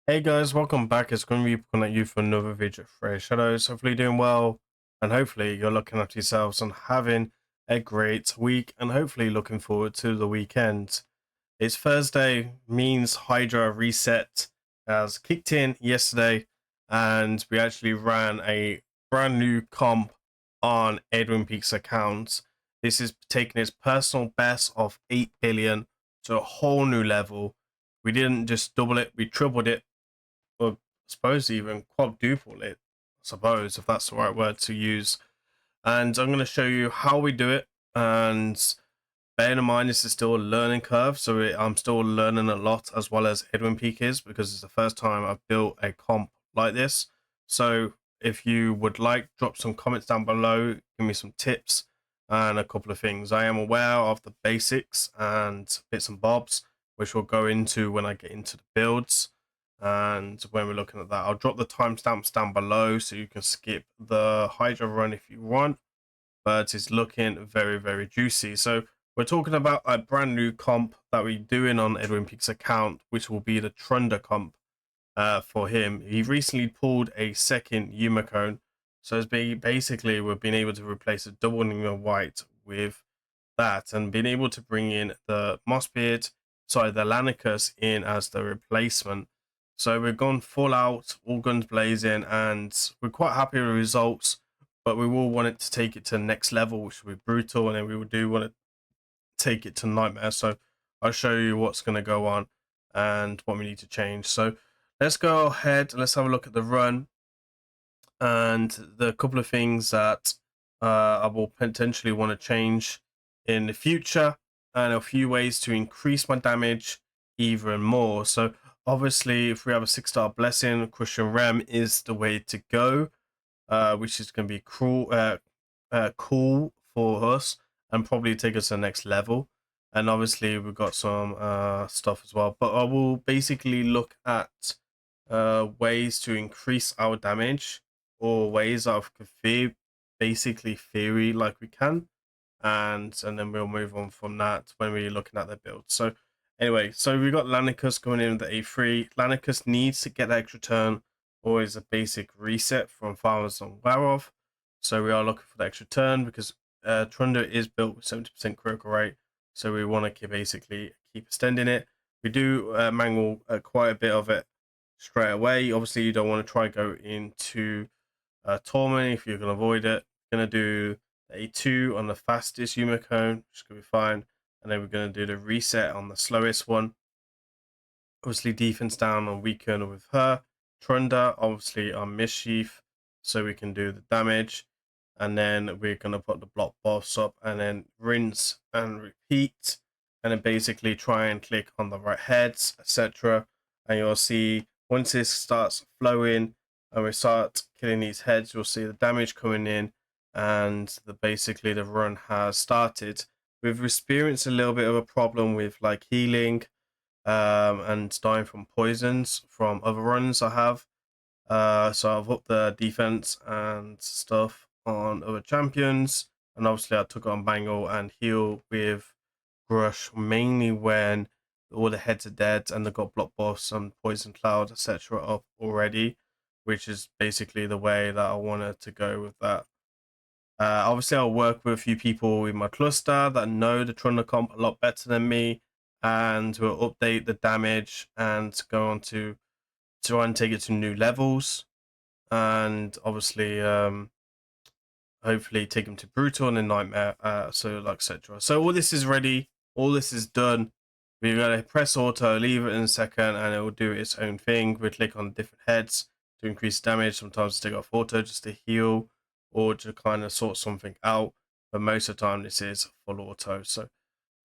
Hey guys, welcome back. It's Grimreaper coming at you for another video of Raidshadowlegends. Hopefully you're doing well, and hopefully you're looking after yourselves and having a great week, and hopefully looking forward to the weekend. It's Thursday, means HYDRA reset has kicked in yesterday, and we actually ran a brand new comp on Edwin Peak's account. This is taking his personal best of 8 billion to a whole new level. We didn't just double it, we tripled it, or I suppose even quadruple it, I suppose, if that's the right word to use. And I'm going to show you how we do it. And bear in mind, this is still a learning curve, so I'm still learning a lot, as well as Edwin Peak is, because it's the first time I've built a comp like this. So if you would like, drop some comments down below, give me some tips and a couple of things. I am aware of the basics and bits and bobs, which we'll go into when I get into the builds. And when we're looking at that, I'll drop the timestamps down below so you can skip the Hydra run if you want, but it's looking very, very juicy. So we're talking about a brand new comp that we're doing on Edwin Peak's account, which will be the TRUNDRA comp for him. He recently pulled a second YUMEKO, so it's basically we've been able to replace a double Nemo White with that, and being able to bring in the the LANAKIS in as the replacement. So we've gone full out, all guns blazing, and we're quite happy with the results, but we will want it to take it to the next level, which will be brutal, and then we do want to take it to nightmare. So I'll show you what's going to go on and what we need to change. So let's go ahead and let's have a look at the run and the couple of things that I will potentially want to change in the future, and a few ways to increase my damage even more. So obviously, if we have a 6-star blessing, Cushion Rem is the way to go, which is going to be cool for us and probably take us to the next level. And obviously, we've got some stuff as well. But I will basically look at ways to increase our damage, or ways of basically theory like we can, and then we'll move on from that when we're looking at the build. So anyway, so we've got LANAKIS going in with the A3. LANAKIS needs to get the extra turn, or is a basic reset from Farmers on Warov. So we are looking for the extra turn because TRUNDRA is built with 70% critical rate, so we want to basically keep extending it. We do mangle quite a bit of it straight away. Obviously, you don't want to try go into Torment if you can avoid it. Gonna do A2 on the fastest YUMEKO, which is gonna be fine, and then we're gonna do the reset on the slowest one. Obviously, defense down on weaken with her. TRUNDRA obviously on mischief, so we can do the damage, and then we're gonna put the block boss up, and then rinse and repeat, and then basically try and click on the right heads, etc. And you'll see once this starts flowing and we start killing these heads, you'll see the damage coming in, and basically the run has started. We've experienced a little bit of a problem with like healing and dying from poisons from other runs I have. So I've upped the defense and stuff on other champions, and obviously I took on Bangle and heal with Grush mainly when all the heads are dead and they've got Block Boss and Poison Cloud, etc. up already, which is basically the way that I wanted to go with that. Obviously, I'll work with a few people in my cluster that know the TRUNDRA comp a lot better than me, and we'll update the damage and go on to try and take it to new levels, and obviously hopefully take them to brutal and then nightmare, so like etc. So all this is ready, all this is done. We're going to press auto, leave it in a second, and it will do its own thing. We click on different heads to increase damage, sometimes take off auto just to heal or to kind of sort something out, but most of the time this is full auto. So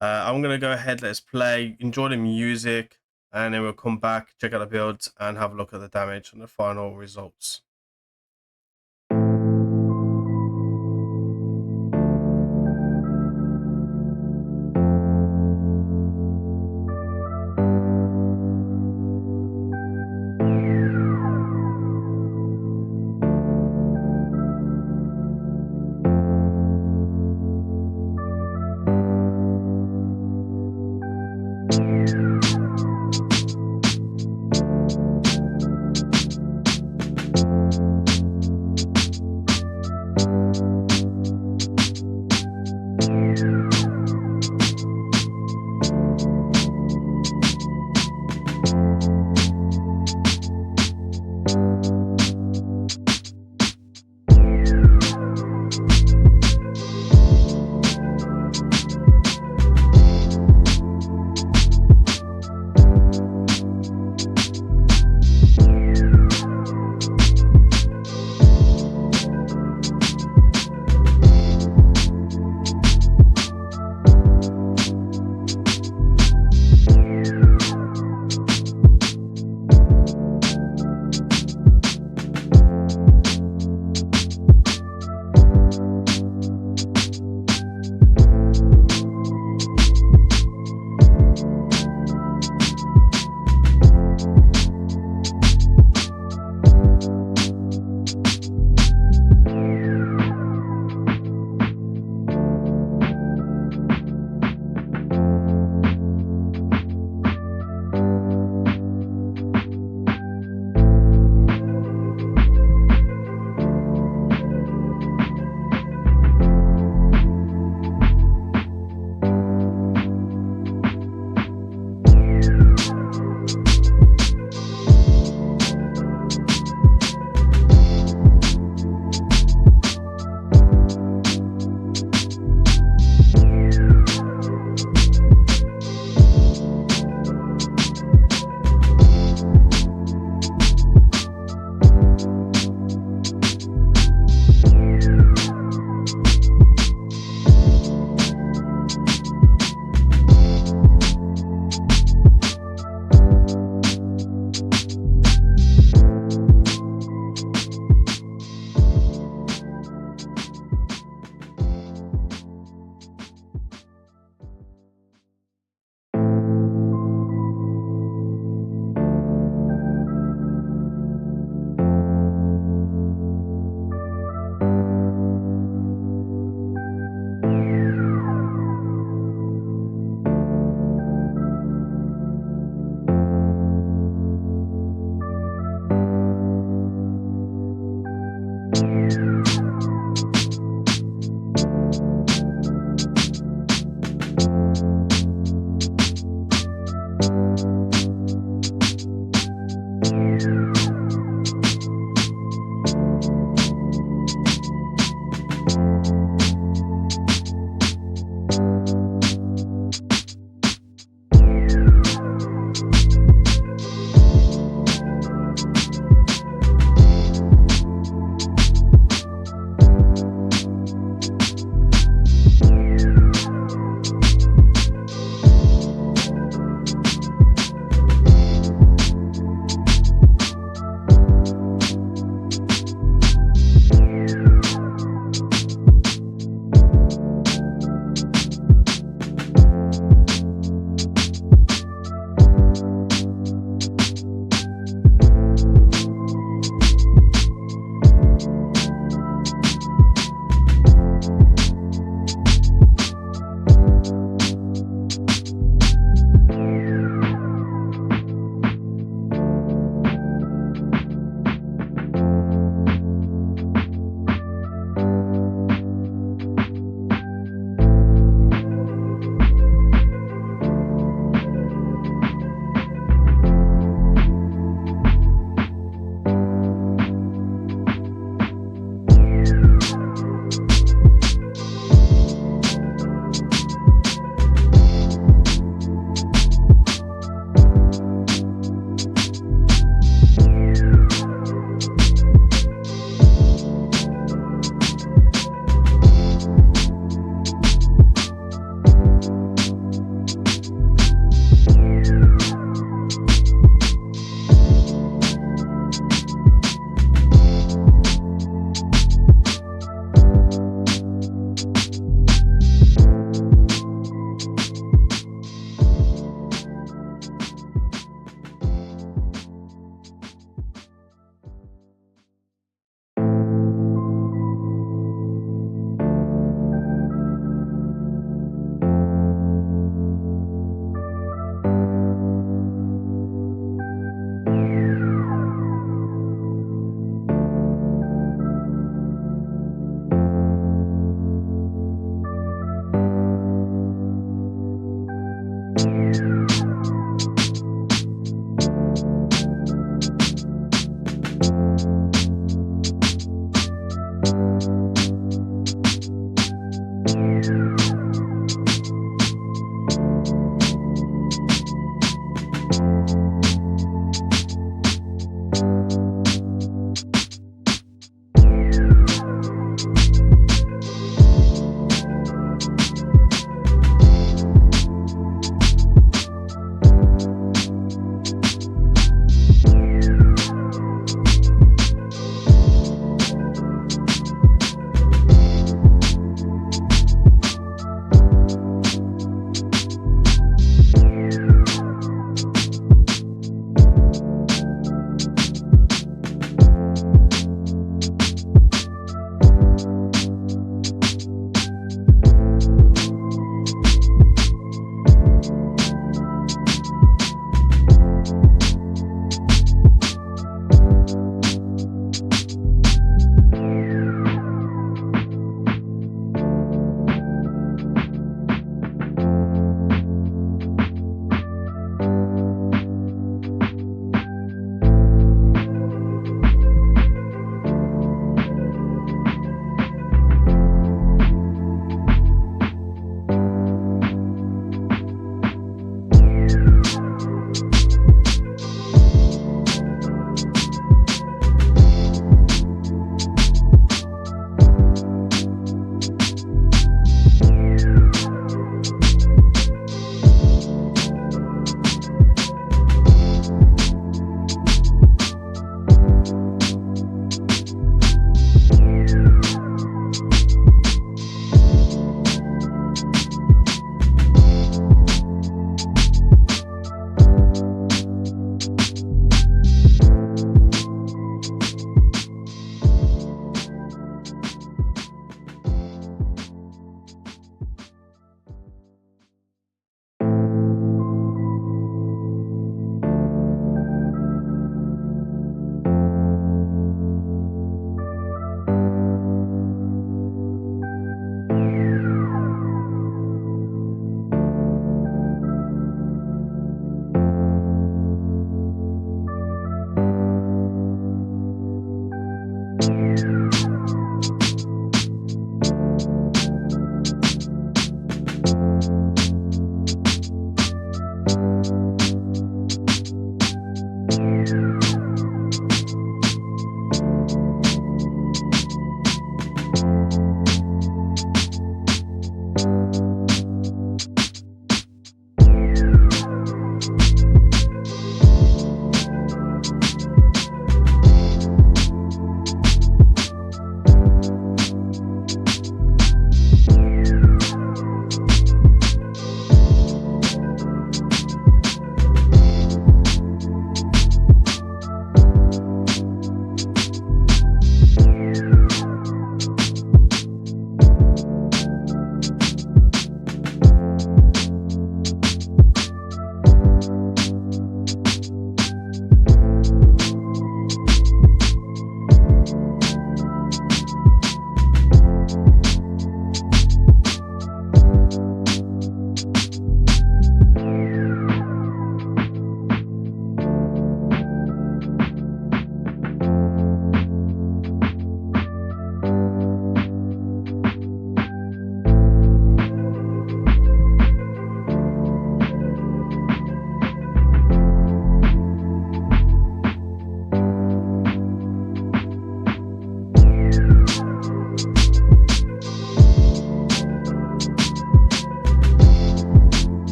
I'm going to go ahead, let's play, enjoy the music, and then we'll come back, check out the builds, and have a look at the damage and the final results.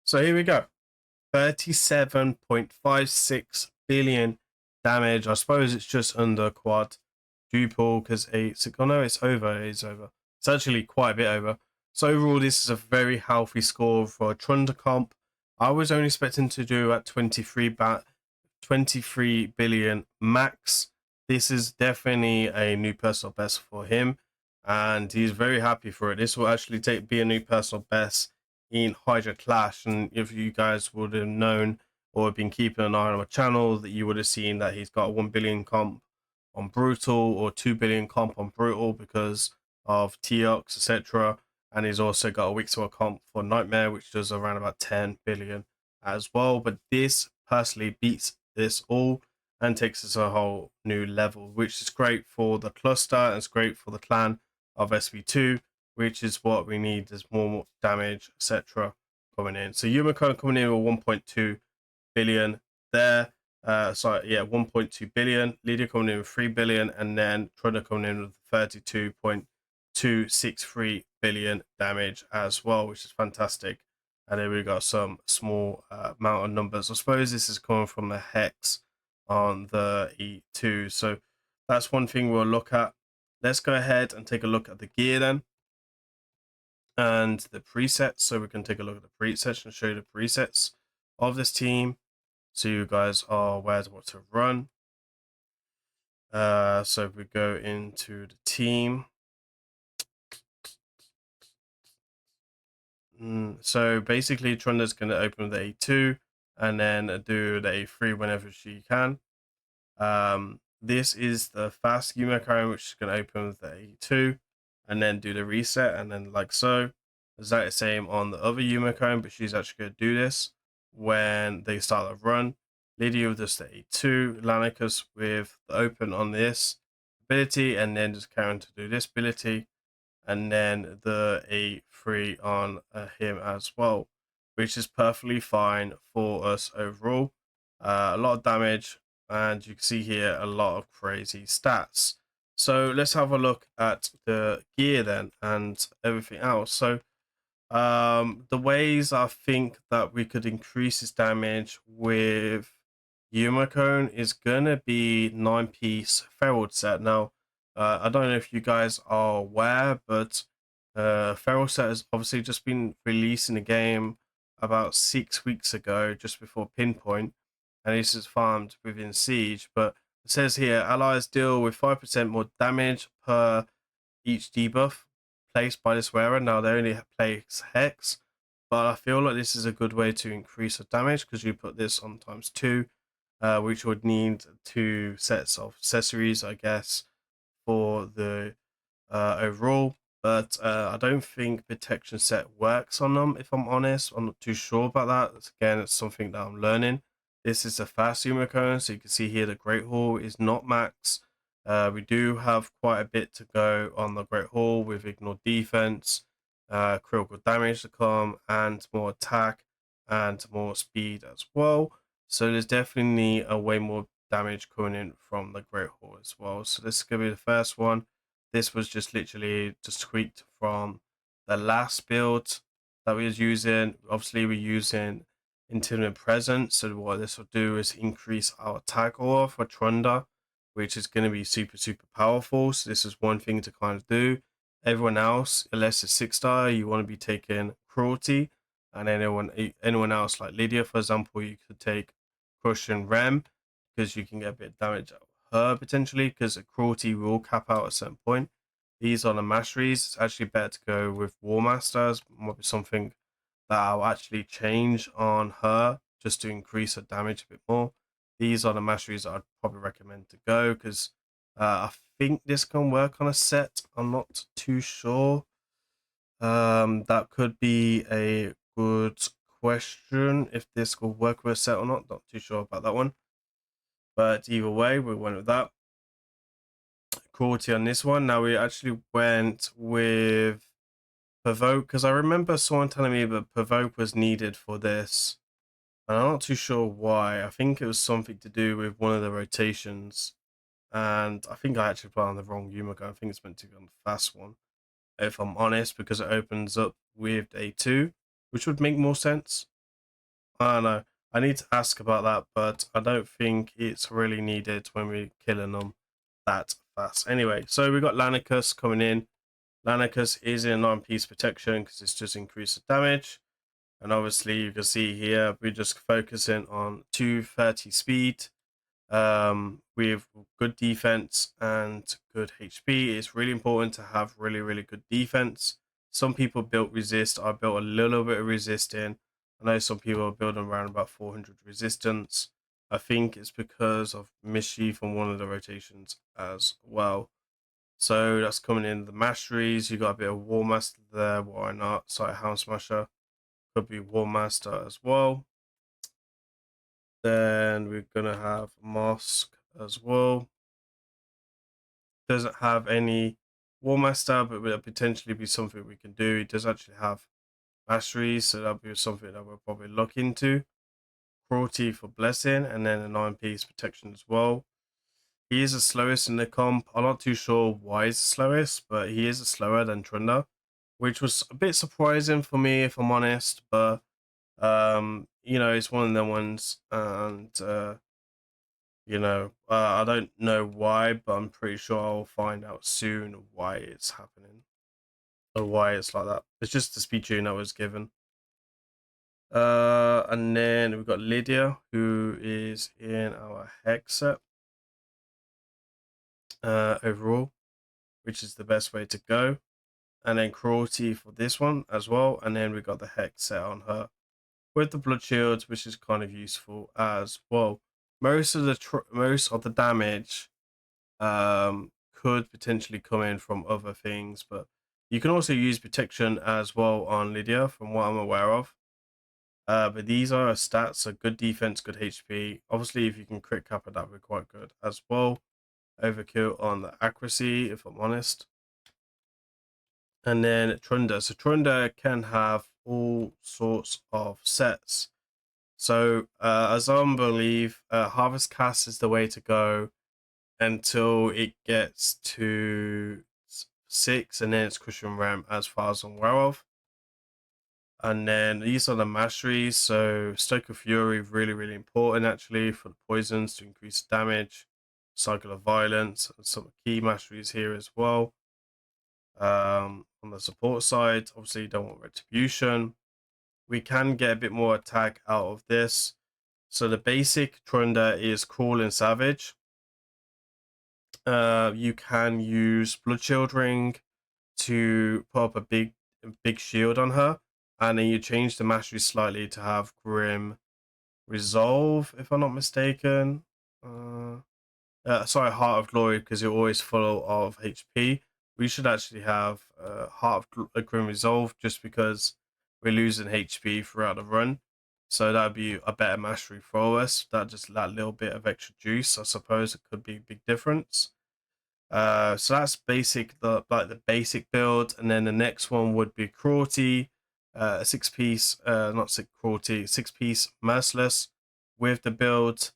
So here we go. 37.56 billion damage. I suppose it's just under quadruple because oh no, it's over. It's over. It's actually quite a bit over. So overall, this is a very healthy score for a TRUNDRA comp. I was only expecting to do at 23 billion max. This is definitely a new personal best for him, and he's very happy for it. This will actually be a new personal best in HYDRA Clash, and if you guys would have known or been keeping an eye on my channel, that you would have seen that he's got a 1 billion comp on Brutal or 2 billion comp on Brutal because of Teox, etc. And he's also got a Wixwell comp for Nightmare, which does around about 10 billion as well. But this personally beats this all and takes us a whole new level, which is great for the cluster and it's great for the clan of SV2, which is what we need. There's more damage, etc. coming in. So YUMEKO coming in with 1.2 billion there. 1.2 billion. LYDIA coming in with 3 billion, and then TRUNDRA coming in with 32.263 billion damage as well, which is fantastic. And then we got some small amount of numbers. I suppose this is coming from the hex on the E2. So that's one thing we'll look at. Let's go ahead and take a look at the gear then and the presets. So we can take a look at the presets and show you the presets of this team so you guys are aware of what to run. So if we go into the team, so basically TRUNDRA's going to open with the A2 and then do the A3 whenever she can. This is the fast YUMEKO, which is going to open with the A2 and then do the reset, and then like so. Exactly the same on the other YUMEKO, but she's actually going to do this when they start the run. LYDIA with just the A2, LANAKIS with the open on this ability, and then just carry on to do this ability, and then the A3 on him as well, which is perfectly fine for us overall. A lot of damage, and you can see here a lot of crazy stats. So let's have a look at the gear then and everything else. So the ways I think that we could increase his damage with YUMEKO is gonna be 9-piece Feral set. Now, I don't know if you guys are aware, but Feral set has obviously just been released in the game about 6 weeks ago, just before Pinpoint, and this is farmed within Siege. But it says here, allies deal with 5% more damage per each debuff placed by this wearer. Now they only place Hex, but I feel like this is a good way to increase the damage because you put this on ×2, which would need 2 sets of accessories, I guess, for the overall. But I don't think protection set works on them, if I'm honest. I'm not too sure about that. Again, it's something that I'm learning. This is a fast YUMEKO, so you can see here the Great Hall is not max. We do have quite a bit to go on the Great Hall with ignore defense, critical damage to come, and more attack and more speed as well. So there's definitely a way more damage coming in from the Great Hall as well. So this is going to be the first one. This was just literally just tweaked from the last build that we was using. Obviously, we're using Intimidate Presence. So what this will do is increase our attack aura for TRUNDRA, which is going to be super, super powerful. So this is one thing to kind of do. Everyone else, unless it's 6-star, you want to be taking Cruelty. And anyone else, like LYDIA, for example, you could take Crush and Rem, because you can get a bit of damage out of her potentially, because a Cruelty will cap out at a certain point. These are the masteries. It's actually better to go with War Masters. Might be something that I'll actually change on her just to increase her damage a bit more. These are the masteries that I'd probably recommend to go, because I think this can work on a set. I'm not too sure. That could be a good question if this will work with a set or not. Not too sure about that one. But either way, we went with that. Cruelty on this one. Now we actually went with Provoke, because I remember someone telling me that Provoke was needed for this. And I'm not too sure why. I think it was something to do with one of the rotations. And I think I actually put on the wrong YUMEKO. I think it's meant to be on the fast one, if I'm honest, because it opens up with a 2, which would make more sense. I don't know. I need to ask about that, but I don't think it's really needed when we're killing them that fast. Anyway, so we got LANAKIS coming in. LANAKIS is in 9-piece protection because it's just increased the damage. And obviously you can see here, we're just focusing on 230 speed. With good defense and good HP. It's really important to have really good defense. Some people built resist. I built a little bit of resisting. I know some people are building around about 400 resistance. I think it's because of mischief on one of the rotations as well. So that's coming in the masteries. You got a bit of War Master there. Why not? Sight Hound Smasher could be War Master as well. Then we're gonna have Mosque as well. Doesn't have any War Master, but will potentially be something we can do. It does actually have masteries, so that'll be something that we'll probably look into. Cruelty for Blessing, and then a 9-piece protection as well. He is the slowest in the comp. I'm not too sure why he's the slowest, but he is slower than TRUNDRA, which was a bit surprising for me, if I'm honest. But you know, it's one of them ones, and you know, I don't know why, but I'm pretty sure I'll find out soon why it's happening or why it's like that. It's just the speed tune I was given. And then we've got LYDIA, who is in our hex set overall, which is the best way to go. And then Cruelty for this one as well. And then we got the hex set on her with the blood shields, which is kind of useful as well. Most of the damage could potentially come in from other things, but you can also use protection as well on LYDIA from what I'm aware of. But these are stats, so good defense, good HP. Obviously, if you can crit cap it, that would be quite good as well. Overkill on the accuracy, if I'm honest. And then TRUNDRA. So TRUNDRA can have all sorts of sets. So as I believe, Harvest Cast is the way to go until it gets to 6, and then it's Cushion Ramp as far as I'm aware of. And then these are the masteries. So Stoke of Fury, really important actually for the poisons to increase damage. Cycle of Violence, and some key masteries here as well. On the support side, obviously you don't want Retribution. We can get a bit more attack out of this. So the basic TRUNDRA is Cruel and Savage. You can use Blood Shield Ring to put up a big shield on her, and then you change the mastery slightly to have Grim Resolve, if I'm not mistaken. Sorry, Heart of Glory, because you're always full of HP. We should actually have Heart of Grim Resolve, just because we're losing HP throughout the run. So that'd be a better mastery for us. That little bit of extra juice, I suppose, it could be a big difference. So that's the basic build, and then the next one would be Cruelty, 6-piece, not six Cruelty, 6-piece Merciless with the build,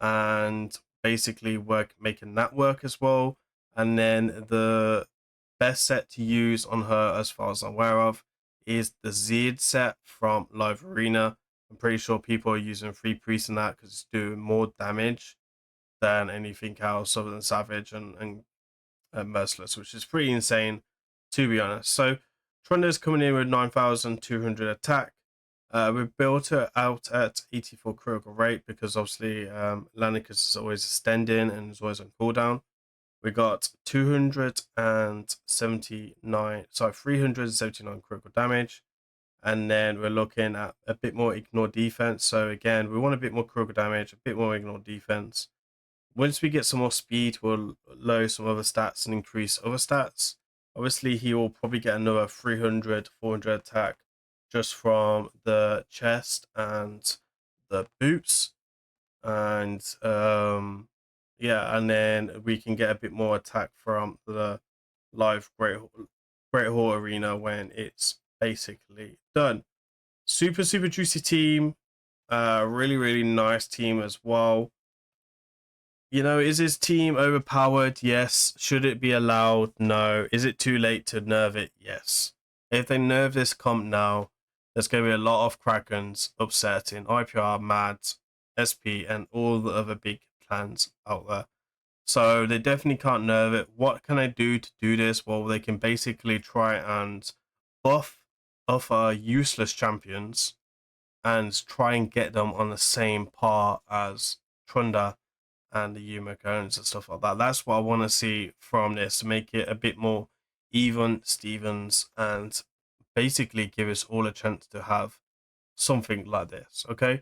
and basically making that work as well. And then the best set to use on her, as far as I'm aware of, is the Zed set from Live Arena. I'm pretty sure people are using 3 priests in that because it's doing more damage than anything else other than Savage and Merciless, which is pretty insane, to be honest. So TRUNDRA's coming in with 9,200 attack. We've built it out at 84 critical rate because obviously LANAKIS is always extending and is always on cooldown. We got 379 critical damage. And then we're looking at a bit more ignore defense. So again, we want a bit more critical damage, a bit more ignore defense. Once we get some more speed, we'll lower some other stats and increase other stats. Obviously, he will probably get another 300, 400 attack just from the chest and the boots, and yeah, and then we can get a bit more attack from the live Great Hall Arena when it's basically done. Super juicy team. Really nice team as well. You know, is his team overpowered? Yes. Should it be allowed? No. Is it too late to nerf it? Yes. If they nerf this comp now, there's going to be a lot of Krakens upsetting IPR, Mads, SP, and all the other big clans out there. So they definitely can't nerf it. What can I do to do this? Well, they can basically try and buff useless champions and try and get them on the same par as TRUNDRA and the YUMEKO and stuff like that. That's what I want to see from this, to make it a bit more even Stevens and basically give us all a chance to have something like this. Okay.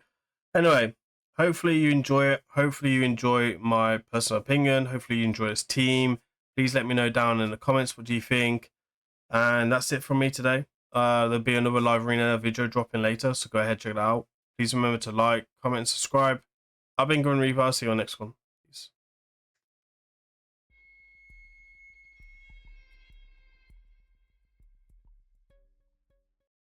Anyway, hopefully you enjoy it. Hopefully you enjoy my personal opinion. Hopefully you enjoy this team. Please let me know down in the comments what do you think. And that's it from me today. There'll be another live arena video dropping later, so go ahead, check it out. Please remember to like, comment, and subscribe. I've been grimreaper. I'll see you on the next one.